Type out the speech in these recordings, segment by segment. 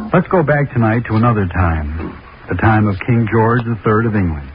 Let's go back tonight to another time, the time of King George III of England.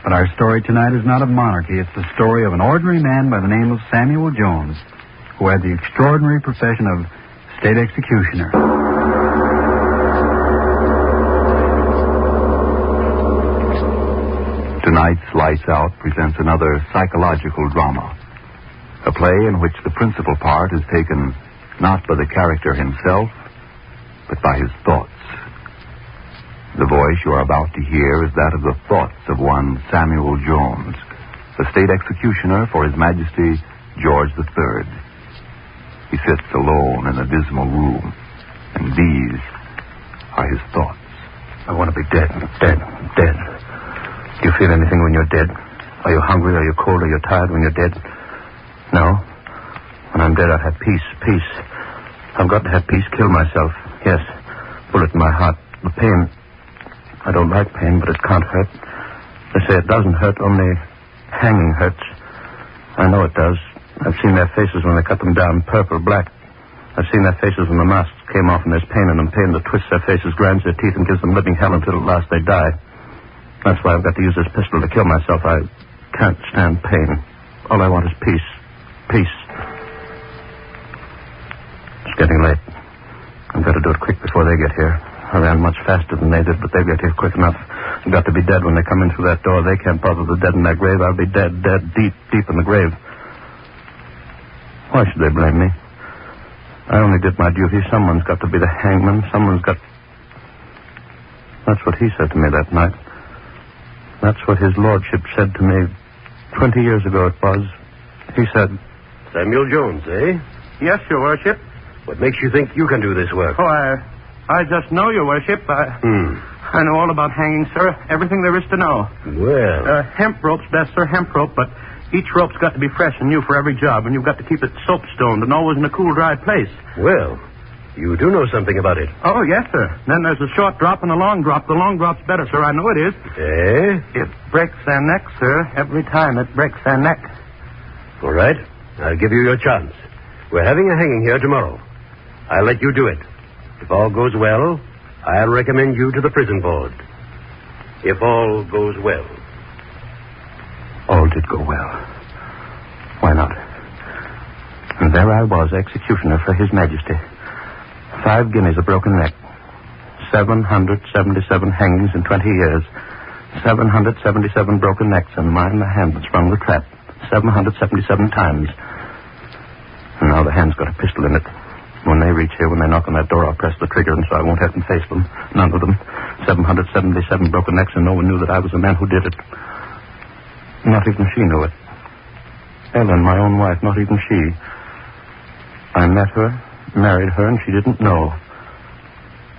But our story tonight is not of monarchy. It's the story of an ordinary man by the name of Samuel Jones, who had the extraordinary profession of state executioner. Tonight's Lights Out presents another psychological drama, a play in which the principal part is taken not by the character himself, but by his thoughts. The voice you are about to hear is that of the thoughts of one Samuel Jones, the state executioner for His Majesty George III. He sits alone in a dismal room, and these are his thoughts. I want to be dead. Do you feel anything when you're dead? Are you hungry? Are you cold? Are you tired when you're dead? No. When I'm dead, I'll have peace. I've got to have peace. Kill myself. Yes. Bullet in my heart. The pain. I don't like pain, but it can't hurt. They say it doesn't hurt, only hanging hurts. I know it does. I've seen their faces when they cut them down, purple, black. I've seen their faces when the masks came off and there's pain in them, pain that twists their faces, grinds their teeth, and gives them living hell until at last they die. That's why I've got to use this pistol to kill myself. I can't stand pain. All I want is peace. Peace. It's getting late. I've got to do it quick before they get here. I ran much faster than they did, but they'll get here quick enough. I've got to be dead when they come in through that door. They can't bother the dead in that grave. I'll be dead, deep in the grave. Why should they blame me? I only did my duty. Someone's got to be the hangman. Someone's got... That's what he said to me that night. That's what his lordship said to me 20 years ago it was. He said... Samuel Jones, eh? Yes, your worship. What makes you think you can do this work? Oh, I just know, your worship. I know all about hanging, sir. Everything there is to know. Well... hemp rope's best, sir, hemp rope, but each rope's got to be fresh and new for every job, and you've got to keep it soap-stoned and always in a cool, dry place. Well, you do know something about it. Oh, yes, sir. Then there's a short drop and a long drop. The long drop's better, sir. I know it is. Eh? It breaks their neck, sir. Every time it breaks their neck. All right. I'll give you your chance. We're having a hanging here tomorrow. I'll let you do it. If all goes well, I'll recommend you to the prison board. If all goes well. All did go well. Why not? And there I was, executioner for His Majesty. 5 guineas a broken neck. 777 hangings in 20 years. 777 broken necks, and mine the hand that sprung the trap. 777 times. And now the hand's got a pistol in it. When they reach here, when they knock on that door, I'll press the trigger, and so I won't have them face them. None of them. 777 broken necks, and no one knew that I was the man who did it. Not even she knew it. Ellen, my own wife, not even she. I met her, married her, and she didn't know.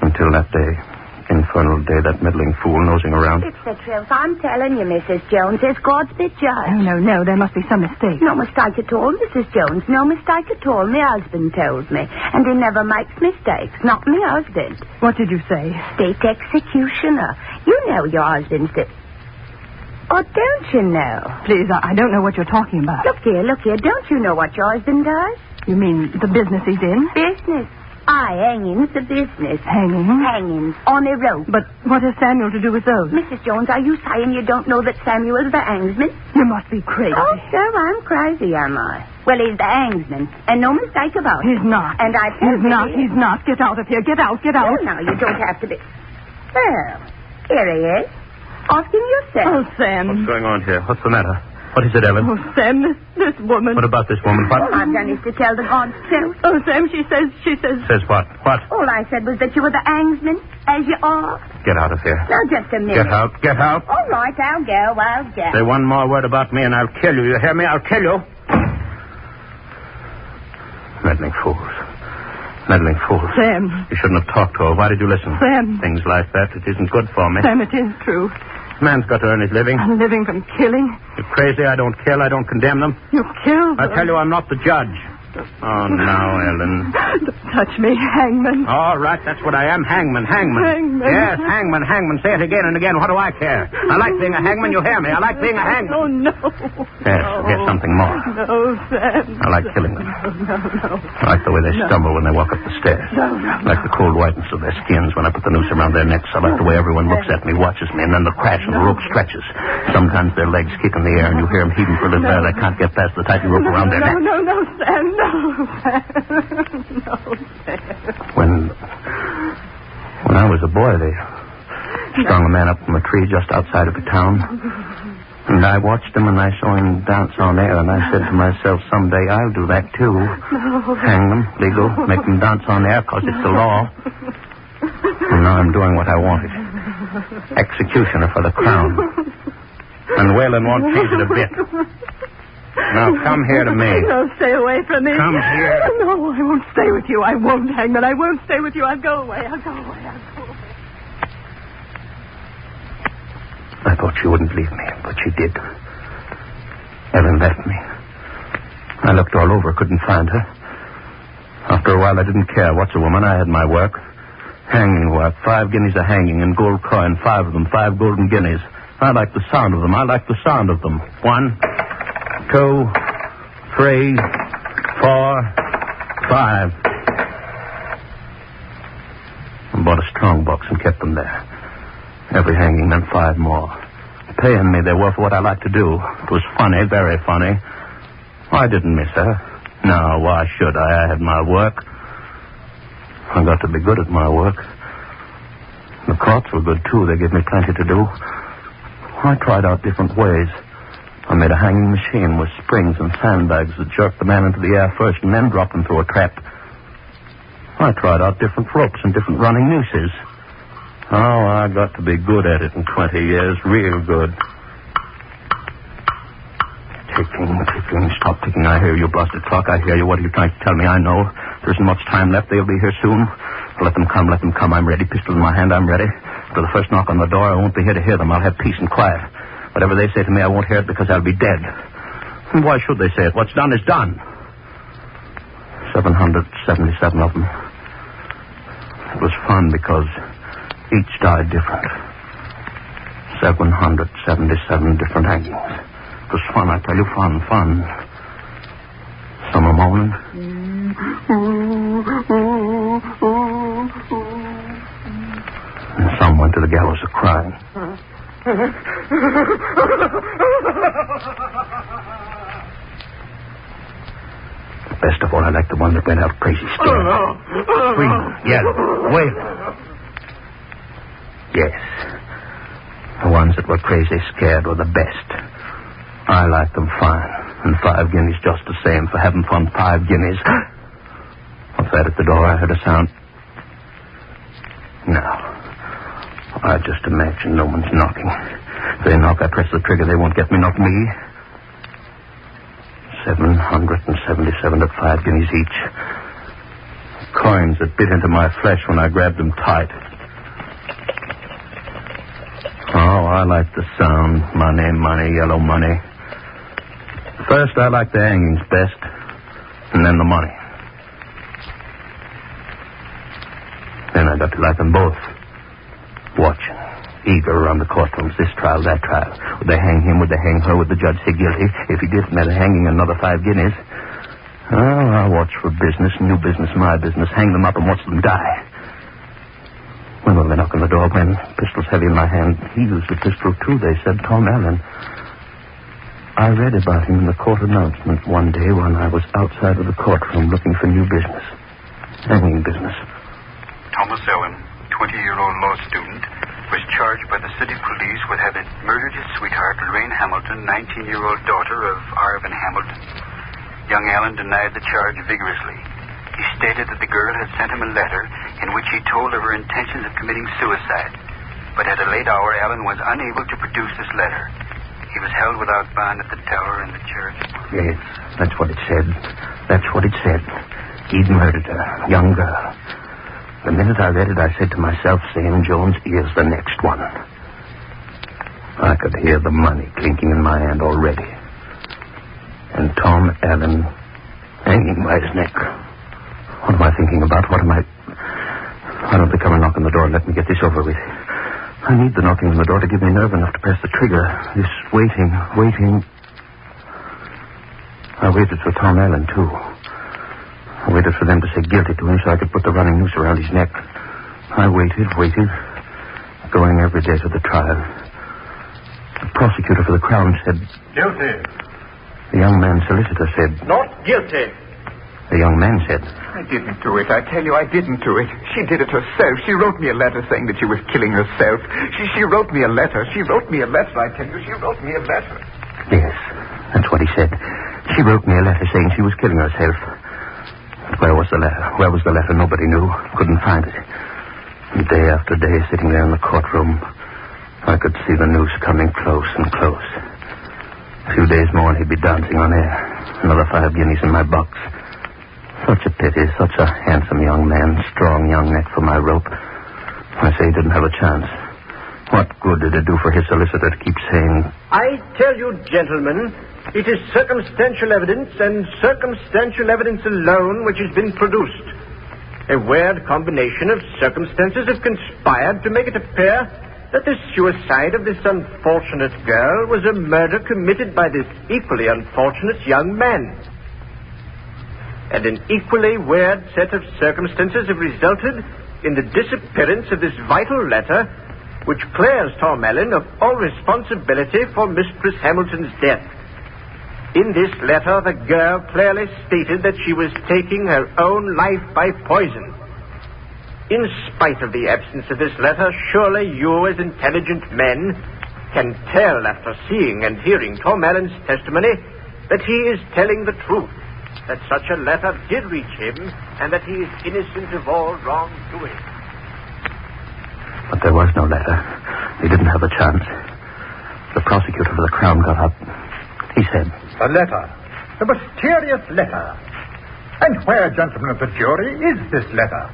Until that day. Infernal day, that meddling fool nosing around. It's the truth. I'm telling you, Mrs. Jones. It's God's bit judge. Oh, no. There must be some mistake. No mistake at all, Mrs. Jones. No mistake at all. My husband told me. And he never makes mistakes. Not my husband. What did you say? State executioner. You know your husband's the... Oh, don't you know? Please, I don't know what you're talking about. Look here. Don't you know what your husband does? You mean the business he's in? Business. Hanging's the business. Hanging? On a rope. But what has Samuel to do with those? Mrs. Jones, are you saying you don't know that Samuel's the hangsman? You must be crazy. Oh, sure, I'm crazy, am I? Well, he's the hangsman, and no mistake about it. He's not. And I tell you... He's not. Get out of here. Get out. Oh, no, you don't have to be... Well, here he is. Ask him yourself. Oh, Sam. What's going on here? What's the matter? What is it, Ellen? Oh, Sam, this woman. What about this woman? What? All I've done is to tell the God's truth. Oh, Sam, she says... Says what? What? All I said was that you were the hangsman, as you are. Get out of here. Now, just a minute. Get out. All right, I'll go. Say one more word about me and I'll kill you. You hear me? I'll kill you. Meddling fools. Sam. You shouldn't have talked to her. Why did you listen? Sam. Things like that, it isn't good for me. Sam, it is true. Man's got to earn his living. Living from killing? You're crazy. I don't kill. I don't condemn them. You kill them? I tell you, I'm not the judge. Oh, now, Ellen. Don't touch me, hangman. All right, that's what I am. Hangman. Hangman. Yes, hangman. Say it again and again. What do I care? I like being a hangman. You hear me? I like being a hangman. Oh, no. Yes, here's something more. No, Sam. I like killing them. No. I like the way they stumble when they walk up the stairs. No. I like the cold whiteness of their skins when I put the noose around their necks. I like the way everyone looks at me, watches me, and then the crash and the rope stretches. Sometimes their legs kick in the air and you hear them heaving for a little while. They can't get past the tight rope around their necks. No, Sam. No, Sam. When I was a boy, they strung a man up from a tree just outside of a town. And I watched him and I saw him dance on air, and I said to myself, someday I'll do that too. No. Hang them, legal, make them dance on air, because it's the law. And now I'm doing what I wanted. Executioner for the crown. And Whalen won't change it a bit. Now, come here to me. No, stay away from me. Come here. No, I won't stay with you. I won't, hangman. I won't stay with you. I'll go away. I thought she wouldn't leave me, but she did. Ellen left me. I looked all over, couldn't find her. After a while, I didn't care. What's a woman? I had my work. Hanging work. 5 guineas a hanging in gold coin. 5 of them. 5 golden guineas. I like the sound of them. 1, 2, 3, 4, 5. I bought a strong box and kept them there. Every hanging meant 5 more. Paying me they were for what I liked to do. It was funny, very funny. I didn't miss her. No, why should I? I had my work. I got to be good at my work. The courts were good, too. They gave me plenty to do. I tried out different ways. I made a hanging machine with springs and sandbags that jerked the man into the air first and then dropped him through a trap. I tried out different ropes and different running nooses. Oh, I got to be good at it in 20 years. Real good. Ticking. Stop ticking. I hear you, blasted clock. I hear you. What are you trying to tell me? I know. There isn't much time left. They'll be here soon. Let them come. I'm ready. Pistol in my hand. I'm ready. After the first knock on the door, I won't be here to hear them. I'll have peace and quiet. Whatever they say to me, I won't hear it because I'll be dead. And why should they say it? What's done is done. 777 of them. It was fun because each died different. 777 different hangings. It was fun, I tell you, fun. Some are moaning. And some went to the gallows a crying. Best of all, I like the one that went out crazy scared. Screaming, yelling, wailing. Yes. The ones that were crazy scared were the best. I liked them fine. And 5 guineas just the same for having fun. 5 guineas. What's that at the door? I heard a sound. No. I just imagine no one's knocking. If they knock, I press the trigger. They won't get me, not me. 777 at 5 guineas each. Coins that bit into my flesh when I grabbed them tight. Oh, I like the sound. Money, yellow money. First, I like the hangings best, and then the money. Then I got to like them both. Watching, eager around the courtrooms, this trial, that trial. Would they hang him? Would they hang her? Would the judge say guilty? If he did, meant hanging another 5 guineas. Oh, I'll watch for business, new business, my business. Hang them up and watch them die. When will they knock on the door? When? Pistol's heavy in my hand. He used a pistol, too, they said. Tom Allen. I read about him in the court announcement one day when I was outside of the courtroom looking for new business. Hanging business. Thomas Allen, 20-year-old law student, was charged by the city police with having murdered his sweetheart, Lorraine Hamilton, 19-year-old daughter of Arvin Hamilton. Young Allen denied the charge vigorously. He stated that the girl had sent him a letter in which he told of her intentions of committing suicide. But at a late hour, Allen was unable to produce this letter. He was held without bond at the tower in the church. Yes, that's what it said. He'd murdered her, young girl. The minute I read it, I said to myself, Sam Jones is the next one. I could hear the money clinking in my hand already. And Tom Allen hanging by his neck. What am I thinking about? Why don't they come and knock on the door and let me get this over with? I need the knocking on the door to give me nerve enough to press the trigger. This waiting. I waited for Tom Allen, too. I waited for them to say guilty to him so I could put the running noose around his neck. I waited, going every day to the trial. The prosecutor for the Crown said... Guilty. The young man's solicitor said... Not guilty. The young man said... I didn't do it. I tell you, I didn't do it. She did it herself. She wrote me a letter saying that she was killing herself. She wrote me a letter. I tell you. She wrote me a letter. Yes, that's what he said. She wrote me a letter saying she was killing herself. But where was the letter? Where was the letter? Nobody knew. Couldn't find it. And day after day, sitting there in the courtroom, I could see the noose coming close and close. A few days more and he'd be dancing on air. Another 5 guineas in my box. Such a pity, such a handsome young man, strong young neck for my rope. I say he didn't have a chance. What good did it do for his solicitor to keep saying... I tell you, gentlemen, it is circumstantial evidence and circumstantial evidence alone which has been produced. A weird combination of circumstances have conspired to make it appear that the suicide of this unfortunate girl was a murder committed by this equally unfortunate young man. And an equally weird set of circumstances have resulted in the disappearance of this vital letter which clears Tom Allen of all responsibility for Mistress Hamilton's death. In this letter, the girl clearly stated that she was taking her own life by poison. In spite of the absence of this letter, surely you as intelligent men can tell after seeing and hearing Tom Allen's testimony that he is telling the truth, that such a letter did reach him, and that he is innocent of all wrongdoing. But there was no letter. He didn't have a chance. The prosecutor for the Crown got up. He said... The letter. The mysterious letter. And where, gentlemen of the jury, is this letter?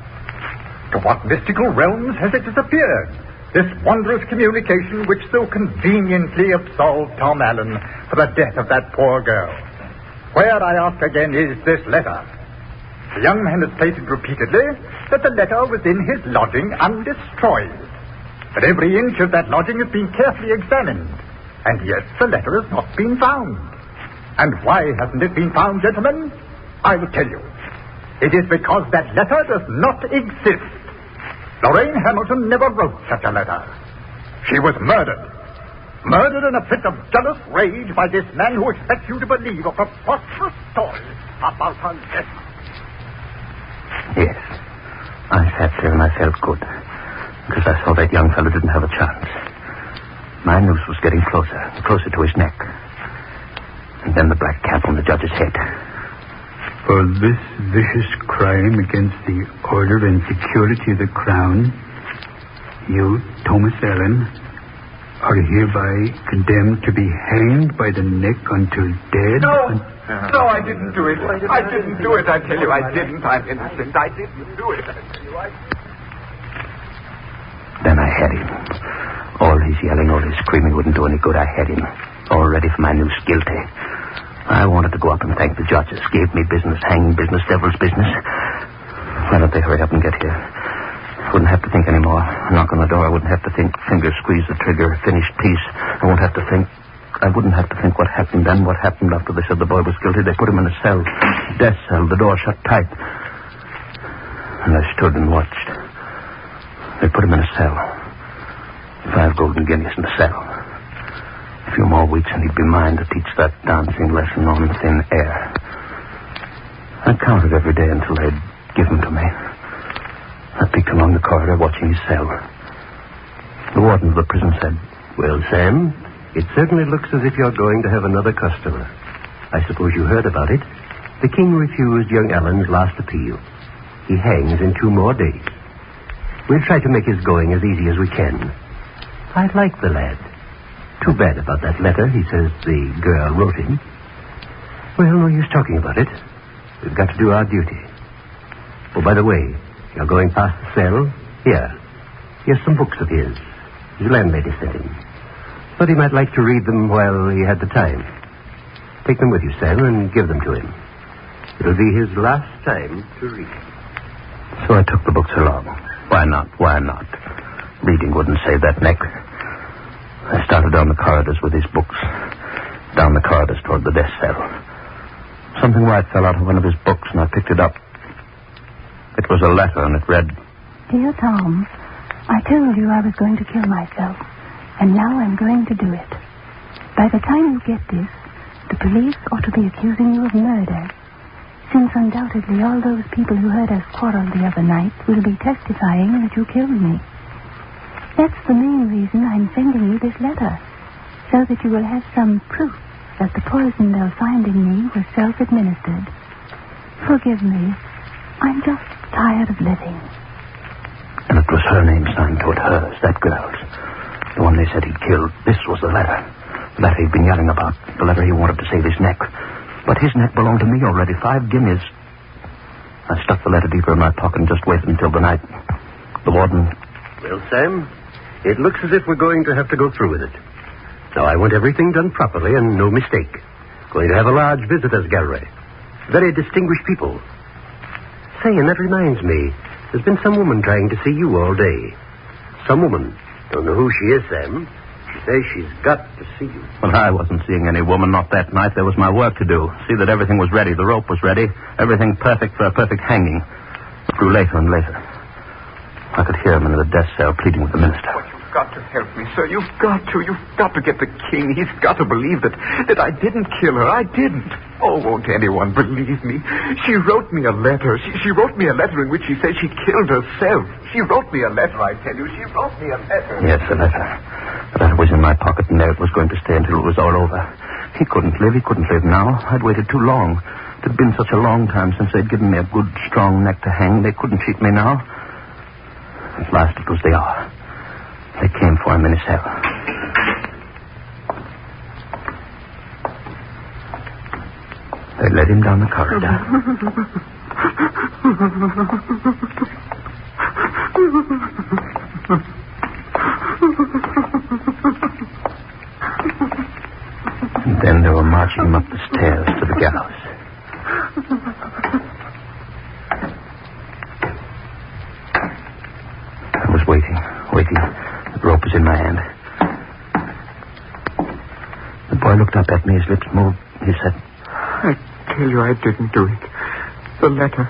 To what mystical realms has it disappeared? This wondrous communication which so conveniently absolved Tom Allen for the death of that poor girl. Where, I ask again, is this letter? The young man has stated repeatedly that the letter was in his lodging undestroyed. But every inch of that lodging has been carefully examined. And yet the letter has not been found. And why hasn't it been found, gentlemen? I will tell you. It is because that letter does not exist. Lorraine Hamilton never wrote such a letter. She was murdered. Murdered in a fit of jealous rage by this man who expects you to believe a preposterous story about her death. Yes. I sat there and I felt good. Because I saw that young fellow didn't have a chance. My noose was getting closer to his neck. And then the black cap on the judge's head. For this vicious crime against the order and security of the Crown, you, Thomas Allen, are hereby condemned to be hanged by the neck until dead. No, I didn't do it. I didn't do it, I tell you. I didn't. I'm innocent. I didn't do it. I tell you, Then I had him. All his yelling, all his screaming wouldn't do any good. I had him. All ready for my noose, guilty. I wanted to go up and thank the judges. Gave me business, hanging business, devil's business. Why don't they hurry up and get here? I wouldn't have to think anymore. Knock on the door. I wouldn't have to think. Finger squeeze the trigger. Finished piece. I wouldn't have to think what happened then. What happened after they said the boy was guilty. They put him in a cell. Death cell. The door shut tight. And I stood and watched. They put him in a cell. 5 golden guineas in the cell. A few more weeks and he'd be mine to teach that dancing lesson on thin air. I counted every day until they'd give him to me. I peeked along the corridor watching his cell. The warden of the prison said, "Well, Sam, it certainly looks as if you're going to have another customer. I suppose you heard about it. The king refused young Allen's last appeal. He hangs in 2 more days. We'll try to make his going as easy as we can. I like the lad. Too bad about that letter he says the girl wrote him. Well, no use talking about it. We've got to do our duty. Oh, by the way, you're going past the cell? Here's some books of his. His landlady sent him. Thought he might like to read them while he had the time. Take them with you, Sam, and give them to him. It'll be his last time to read. So I took the books along. Why not? Why not? Reading wouldn't save that neck. I started down the corridors with his books. Down the corridors toward the death cell. Something white fell out of one of his books, and I picked it up. It was a letter, and it read, Dear Tom, I told you I was going to kill myself, and now I'm going to do it. By the time you get this, the police ought to be accusing you of murder, since undoubtedly all those people who heard us quarrel the other night will be testifying that you killed me. That's the main reason I'm sending you this letter, so that you will have some proof that the poison they'll find in me was self-administered. Forgive me. I'm just tired of living. and it was her name signed to it, hers, that girl's. The one they said he'd killed. This was the letter. The letter he'd been yelling about. The letter he wanted to save his neck. But his neck belonged to me already. 5 guineas. I stuck the letter deeper in my pocket and just waited until the night. The warden... Well, Sam, it looks as if we're going to have to go through with it. Now, I want everything done properly and no mistake. Going to have a large visitors' gallery. Very distinguished people. Say, and that reminds me, there's been some woman trying to see you all day. Some woman. Don't know who she is, Sam. She says she's got to see you. Well, I wasn't seeing any woman, not that night. There was my work to do. See that everything was ready. The rope was ready. Everything perfect for a perfect hanging. It grew later and later. I could hear him in the death cell pleading with the minister. Oh, you've got to help me, sir. You've got to. You've got to get the king. He's got to believe that I didn't kill her. I didn't. Oh, won't anyone believe me? She wrote me a letter. She wrote me a letter in which she said she killed herself. She wrote me a letter, I tell you. She wrote me a letter. Yes, a letter. The letter was in my pocket, and there it was going to stay until it was all over. He couldn't live. He couldn't live now. I'd waited too long. It had been such a long time since they'd given me a good, strong neck to hang. They couldn't cheat me now. At last it was the hour. They came for him in his cell. They led him down the corridor. And then they were marching him up the stairs to the gallows. I was waiting. The rope was in my hand. The boy looked up at me. His lips moved. He said, I tell you I didn't do it. The letter.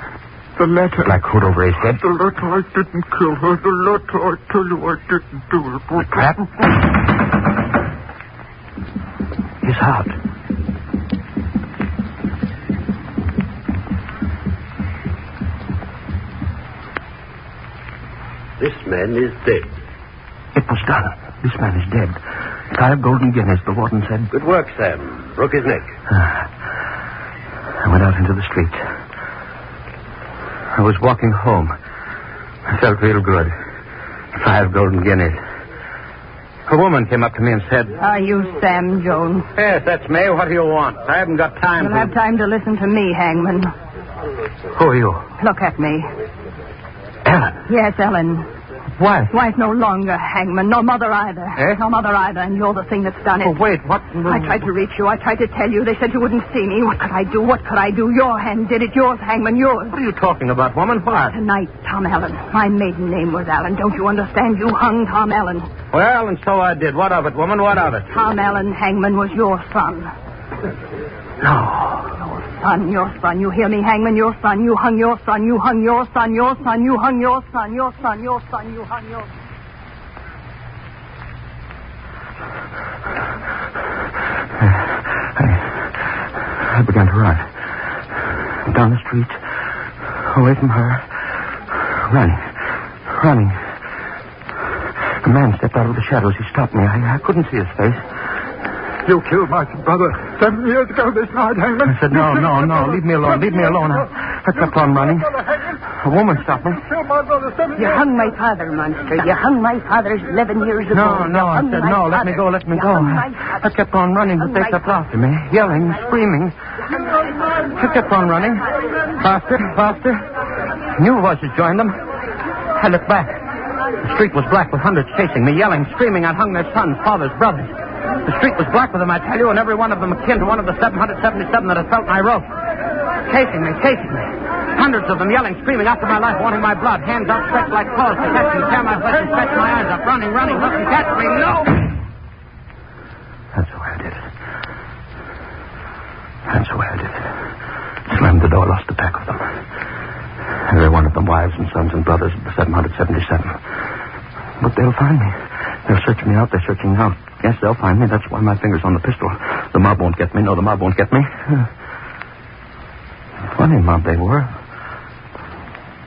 Black hood over his head. The letter, I didn't kill her. The letter, I tell you I didn't do it. The trap. His heart. This man is dead. It was done. This man is dead. 5 golden guineas, the warden said. Good work, Sam. Broke his neck. I went out into the street. I was walking home. I felt real good. 5 golden guineas. A woman came up to me and said... Are you Sam Jones? Yes, that's me. What do you want? I haven't got time You'll have time to listen to me, Hangman. Who are you? Look at me. Ellen. Yes, Ellen. Wife? Wife no longer, Hangman. No mother either. Eh? No mother either, and you're the thing that's done it. Oh, wait, what? I tried to reach you. I tried to tell you. They said you wouldn't see me. What could I do? Your hand did it. Yours, Hangman, yours. What are you talking about, woman? What? Tonight, Tom Allen. My maiden name was Allen. Don't you understand? You hung Tom Allen. Well, and so I did. What of it, woman? What of it? Tom Allen, Hangman, was your son. No. Your son. You hear me, Hangman? Your son. You hung your son. You hung your son. Your son. You hung your son. Your son. Your son. You hung your son. I began to run. Down the street. Away from her. Running. A man stepped out of the shadows. He stopped me. I couldn't see his face. You killed my brother 7 years ago this night, Hangman. I said, no. Leave me alone. I kept on running. A woman stopped me. You killed my brother 7 years You hung my father, monster. You hung my father 11 years ago. No. I said, no. Let me go. I kept on running, but they kept after me. Yelling, screaming. I kept on running. Faster. New voices joined them. I looked back. The street was black with hundreds chasing me, yelling, screaming. I'd hung their sons, fathers, brothers. The street was black with them, I tell you, and every one of them akin to one of the 777 that had felt my rope. Chasing me. Hundreds of them yelling, screaming after my life, wanting my blood. Hands outstretched like claws to catch me, tear my flesh and stretch my eyes up. Running, looking, catch me. No! That's the way I did it. Slammed the door, lost the pack of them. Every one of them wives and sons and brothers of the 777. But they'll find me. They'll search me out. They're searching out. Yes, they'll find me. That's why my finger's on the pistol. The mob won't get me. No, the mob won't get me. Funny mob they were.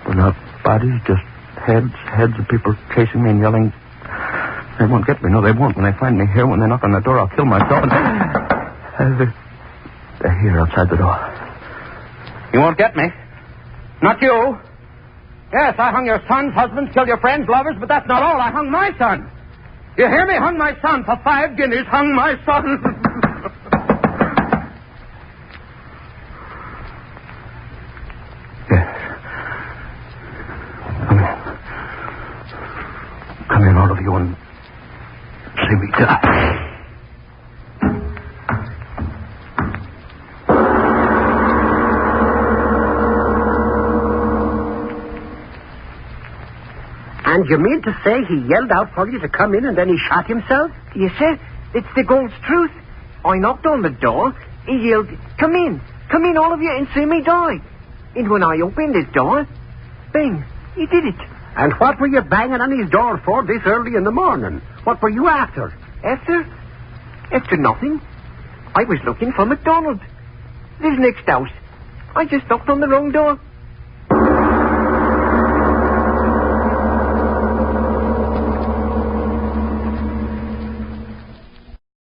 Without bodies, just heads of people chasing me and yelling. They won't get me. No, they won't. When they find me here, when they knock on the door, I'll kill myself. They're here outside the door. You won't get me. Not you. Yes, I hung your sons, husbands, killed your friends, lovers, but that's not all. I hung my son. You hear me? Hung my son for 5 guineas. Hung my son. Yes. Come in, all of you, and see me die. And you mean to say he yelled out for you to come in and then he shot himself? Yes, sir. It's the God's truth. I knocked on the door. He yelled, "Come in, all of you, and see me die." And when I opened his door, bang, he did it. And what were you banging on his door for this early in the morning? What were you after? After nothing. I was looking for MacDonald. This next house. I just knocked on the wrong door.